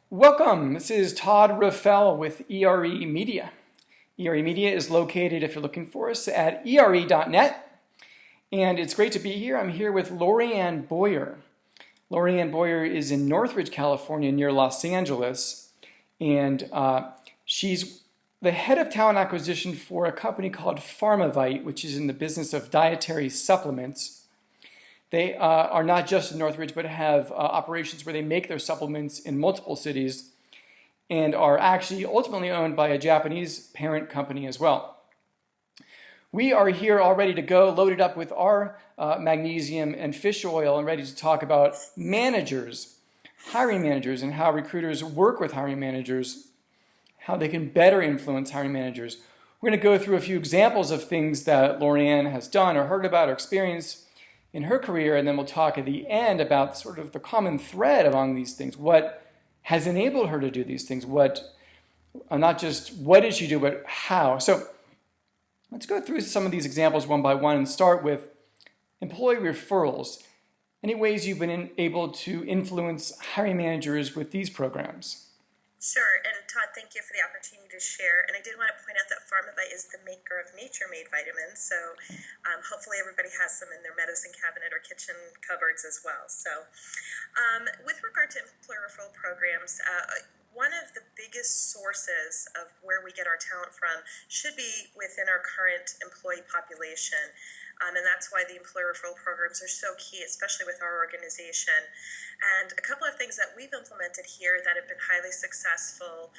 Welcome. This is Todd Raphael with ERE Media. ERE Media is located, if you're looking for us, at ere.net. And it's great to be here. I'm here with LoriAnn Boyer. LoriAnn Boyer is in Northridge, California, near Los Angeles. And she's the head of talent acquisition for a company called Pharmavite, which is in the business of dietary supplements. They are not just in Northridge, but have operations where they make their supplements in multiple cities and are actually ultimately owned by a Japanese parent company as well. We are here all ready to go, loaded up with our magnesium and fish oil and ready to talk about managers, hiring managers, and how recruiters work with hiring managers, how they can better influence hiring managers. We're going to go through a few examples of things that LoriAnn has done or heard about or experienced in her career, and then we'll talk at the end about sort of the common thread among these things. What has enabled her to do these things? What, not just what did she do, but how? So let's go through some of these examples one by one and start with employee referrals. Any ways you've been able to influence hiring managers with these programs? Sure, and Todd, thank you for the opportunity to share. And I did want to point out that Pharmavite is the maker of nature-made vitamins, so hopefully everybody has some in their medicine cabinet or kitchen cupboards as well. So with regard to employee referral programs, one of the biggest sources of where we get our talent from should be within our current employee population. And that's why the employee referral programs are so key, especially with our organization. And a couple of things that we've implemented here that have been highly successful.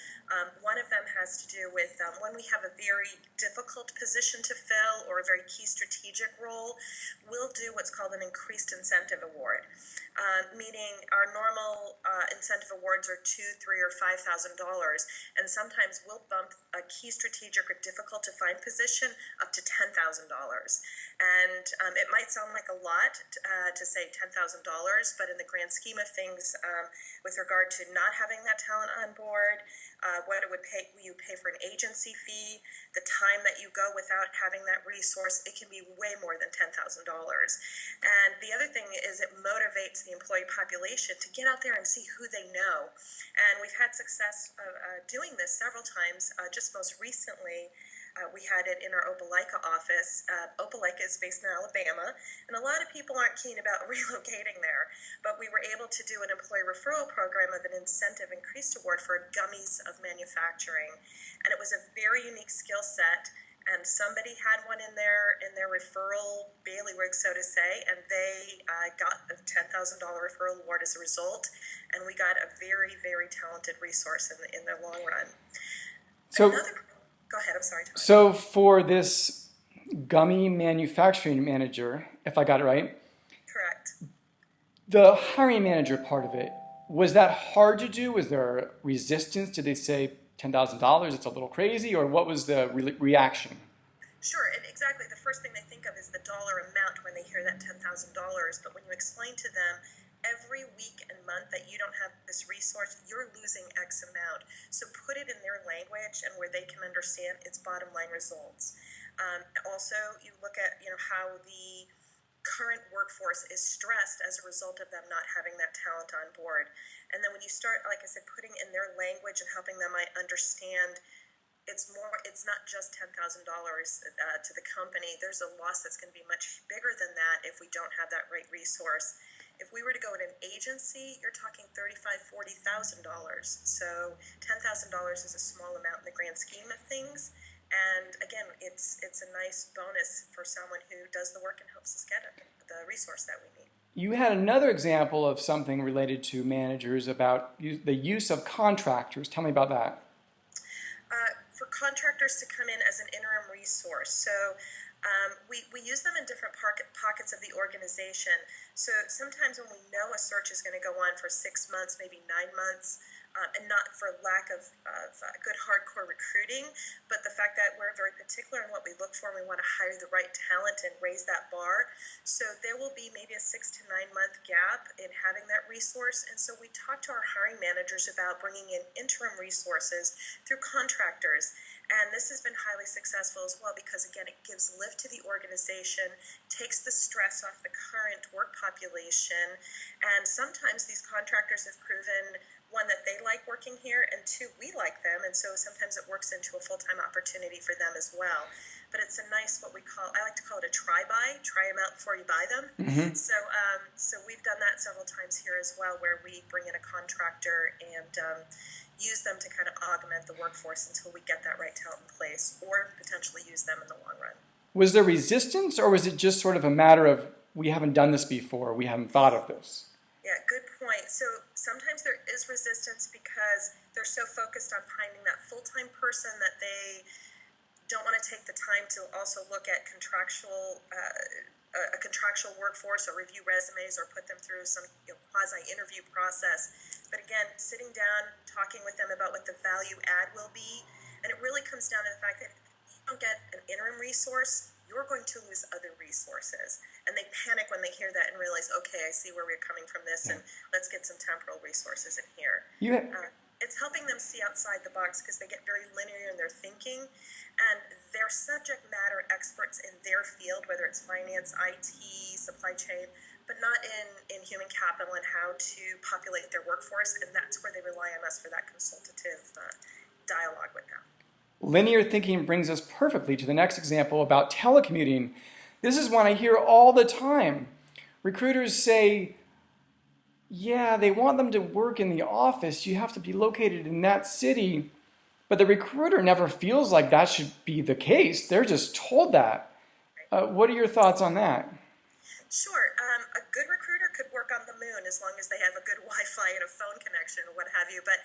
One of them has to do with when we have a very difficult position to fill or a very key strategic role, we'll do what's called an increased incentive award, meaning our normal incentive awards are $2,000, $3,000, or $5,000, and sometimes we'll bump a key strategic or difficult to find position up to $10,000. And it might sound like a lot to say $10,000, but in the grand scheme of things, with regard to not having that talent on board, what it would pay, you pay for an agency fee, the time that you go without having that resource, it can be way more than $10,000. And the other thing is it motivates the employee population to get out there and see who they know. And we've had success doing this several times. Just most recently, we had it in our Opelika office. Opelika is based in Alabama, and a lot of people aren't keen about relocating there. But we were able to do an employee referral program of an incentive increased award for gummies of manufacturing. And it was a very unique skill set. And somebody had one in their referral bailiwick, so to say, and they got a $10,000 referral award as a result. And we got a very, very talented resource in the long run. So. Go ahead, I'm sorry, Tom. So for this gummy manufacturing manager, if I got it right. Correct. The hiring manager part of it, was that hard to do? Was there resistance? Did they say $10,000, it's a little crazy? Or what was the reaction? Sure, and exactly. The first thing they think of is the dollar amount when they hear that $10,000. But when you explain to them, every week and month that you don't have this resource, you're losing X amount. So put it in their language and where they can understand its bottom line results. Also, you look at how the current workforce is stressed as a result of them not having that talent on board. And then when you start, like I said, putting in their language and helping them understand it's not just $10,000 to the company. There's a loss that's going to be much bigger than that if we don't have that right resource. If we were to go in an agency, you're talking $35,000, $40,000. So $10,000 is a small amount in the grand scheme of things. And again, it's a nice bonus for someone who does the work and helps us get the resource that we need. You had another example of something related to managers about the use of contractors. Tell me about that. For contractors to come in as an interim resource. So we use them in different pockets of the organization. So sometimes when we know a search is going to go on for 6 months, maybe 9 months, and not for lack of good hardcore recruiting, but the fact that we're very particular in what we look for and we want to hire the right talent and raise that bar. So there will be maybe a 6 to 9 month gap in having that resource. And so we talk to our hiring managers about bringing in interim resources through contractors. And this has been highly successful as well because, again, it gives lift to the organization, takes the stress off the current work population. And sometimes these contractors have proven, one, that they like working here, and two, we like them, and so sometimes it works into a full-time opportunity for them as well. But it's a nice, what we call, I like to call it a try-buy, try them out before you buy them. Mm-hmm. So we've done that several times here as well, where we bring in a contractor and use them to kind of augment the workforce until we get that right talent in place, or potentially use them in the long run. Was there resistance, or was it just sort of a matter of, we haven't done this before, we haven't thought of this? Yeah, good point. So sometimes there is resistance because they're so focused on finding that full-time person that they don't want to take the time to also look at a contractual workforce, or review resumes, or put them through some quasi-interview process. But again, sitting down, talking with them about what the value add will be, and it really comes down to the fact that if you don't get an interim resource, you're going to lose other resources. And they panic when they hear that and realize, okay, I see where we're coming from this, and let's get some temporal resources in here. It's helping them see outside the box because they get very linear in their thinking, and they're subject matter experts in their field, whether it's finance, IT, supply chain, but not in human capital and how to populate their workforce, and that's where they rely on us for that consultative dialogue with them. Linear thinking brings us perfectly to the next example about telecommuting. This is one I hear all the time. Recruiters say, yeah, they want them to work in the office. You have to be located in that city. But the recruiter never feels like that should be the case. They're just told that. What are your thoughts on that? Sure. A good recruiter could work on the moon as long as they have a good Wi-Fi and a phone connection or what have you. But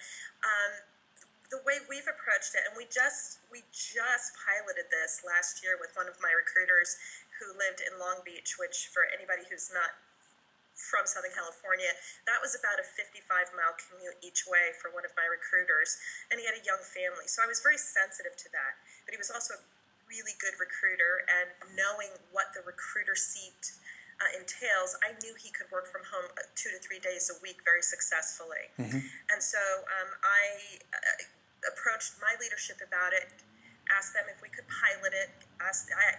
the way we've approached it, and we just piloted this last year with one of my recruiters who lived in Long Beach, which for anybody who's not from Southern California, that was about a 55-mile commute each way for one of my recruiters, and he had a young family. So I was very sensitive to that. But he was also a really good recruiter, and knowing what the recruiter seat entails, I knew he could work from home 2 to 3 days a week very successfully. Mm-hmm. And so I approached my leadership about it, asked them if we could pilot it.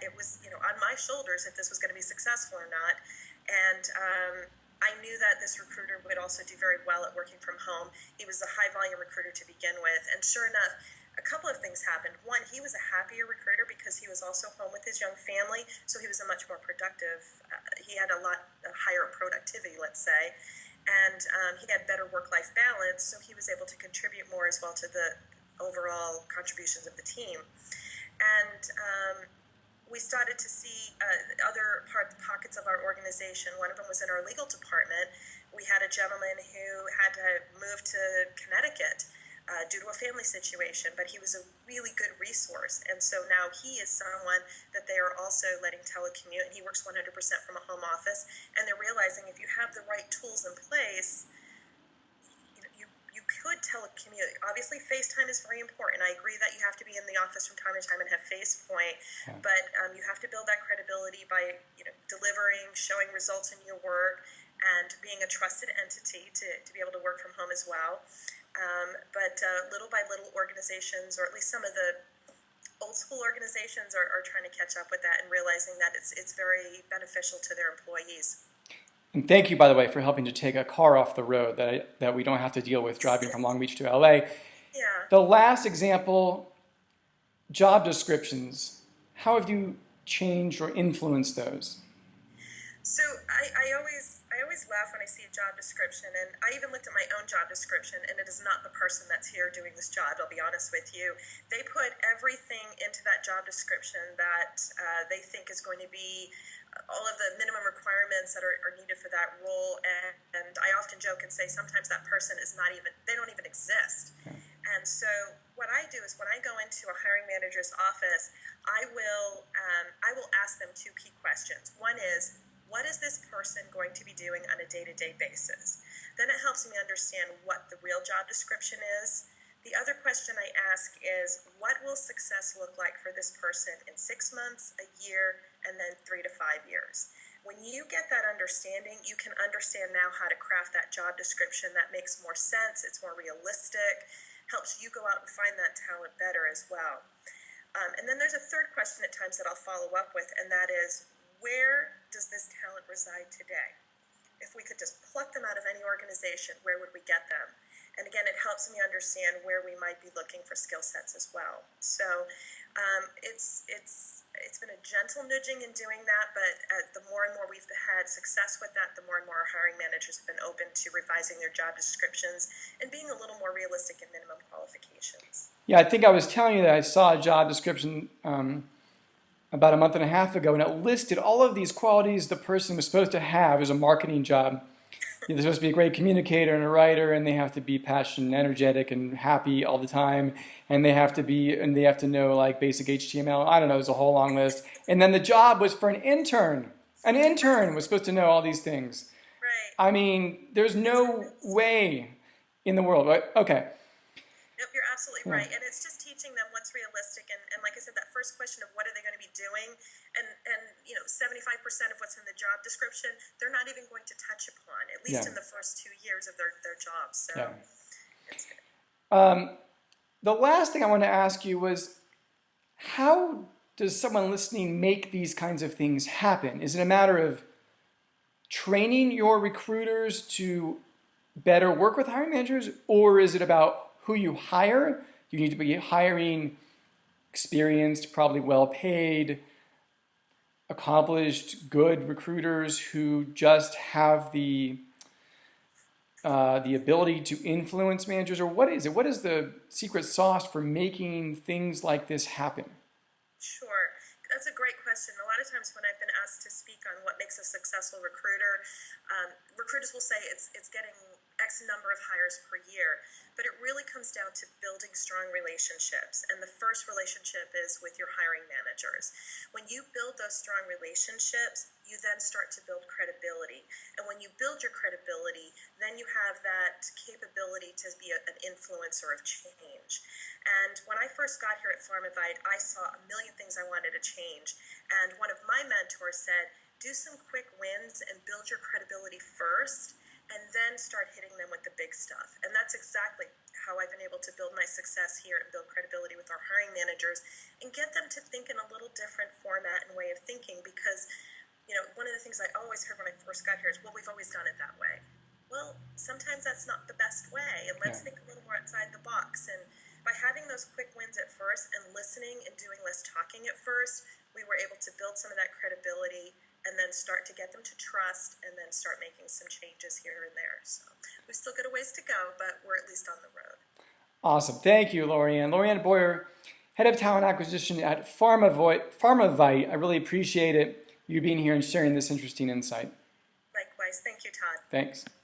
It was on my shoulders if this was going to be successful or not. And I knew that this recruiter would also do very well at working from home. He was a high-volume recruiter to begin with. And sure enough, a couple of things happened. One, he was a happier recruiter because he was also home with his young family, so he was a much more productive, he had a lot higher productivity, let's say. And he had better work-life balance, so he was able to contribute more as well to the overall contributions of the team. And we started to see other pockets of our organization. One of them was in our legal department. We had a gentleman who had to move to Connecticut due to a family situation, but he was a really good resource. And so now he is someone that they are also letting telecommute, and he works 100% from a home office. And they're realizing if you have the right tools in place, you could telecommute. Obviously, FaceTime is very important. I agree that you have to be in the office from time to time and have FacePoint, but you have to build that credibility by delivering, showing results in your work, and being a trusted entity to be able to work from home as well. But little by little, organizations, or at least some of the old school organizations, are trying to catch up with that and realizing that it's very beneficial to their employees. And thank you, by the way, for helping to take a car off the road that we don't have to deal with driving from Long Beach to LA. Yeah. The last example, job descriptions. How have you changed or influenced those? So I always laugh when I see a job description, and I even looked at my own job description, and it is not the person that's here doing this job, I'll be honest with you. They put everything into that job description that they think is going to be all of the minimum requirements that are needed for that role, and I often joke and say sometimes that person they don't even exist. Okay. And so what I do is when I go into a hiring manager's office, I will ask them 2 key questions. One is, what is this person going to be doing on a day-to-day basis? Then it helps me understand what the real job description is. The other question I ask is, what will success look like for this person in 6 months, a year, and then 3 to 5 years? When you get that understanding, you can understand now how to craft that job description that makes more sense, it's more realistic, helps you go out and find that talent better as well. And then there's a third question at times that I'll follow up with, and that is, where does this talent reside today? if we could just pluck them out of any organization, where would we get them? And again, it helps me understand where we might be looking for skill sets as well. So it's been a gentle nudging in doing that, but the more and more we've had success with that, the more and more our hiring managers have been open to revising their job descriptions and being a little more realistic in minimum qualifications. Yeah, I think I was telling you that I saw a job description about a month and a half ago, and it listed all of these qualities the person was supposed to have as a marketing job. They're supposed to be a great communicator and a writer, and they have to be passionate and energetic and happy all the time, and they have to know like basic HTML. I don't know, there's a whole long list. And then the job was for an intern. An intern was supposed to know all these things. Right. I mean, there's no way in the world, right? Okay. Nope, you're absolutely right. And it's just teaching them what's realistic. And like I said, that first question of what are they going to be doing, and 75% of what's in the job description, they're not even going to touch upon, at least in the first 2 years of their jobs. So it's good. The last thing I want to ask you was, how does someone listening make these kinds of things happen? Is it a matter of training your recruiters to better work with hiring managers, or is it about who you hire? You need to be hiring experienced, probably well-paid, accomplished, good recruiters who just have the ability to influence managers, or what is it? What is the secret sauce for making things like this happen? Sure. That's a great question. A lot of times when I've been asked to speak on what makes a successful recruiter, recruiters will say it's getting X number of hires per year, but it really comes down to building strong relationships. And the first relationship is with your hiring managers. When you build those strong relationships, you then start to build credibility. And when you build your credibility, then you have that capability to be an influencer of change. And when I first got here at Pharmavite, I saw a million things I wanted to change. And one of my mentors said, do some quick wins and build your credibility first, and then start hitting them with the big stuff. And that's exactly how I've been able to build my success here and build credibility with our hiring managers and get them to think in a little different format and way of thinking, because one of the things I always heard when I first got here is, well, we've always done it that way. Well, sometimes that's not the best way, and let's think a little more outside the box. And by having those quick wins at first and listening and doing less talking at first, we were able to build some of that credibility and then start to get them to trust, and then start making some changes here and there. So we've still got a ways to go, but we're at least on the road. Awesome. Thank you, LoriAnn. LoriAnn Boyer, Head of Talent Acquisition at Pharmavite. I really appreciate it, you being here and sharing this interesting insight. Likewise. Thank you, Todd. Thanks.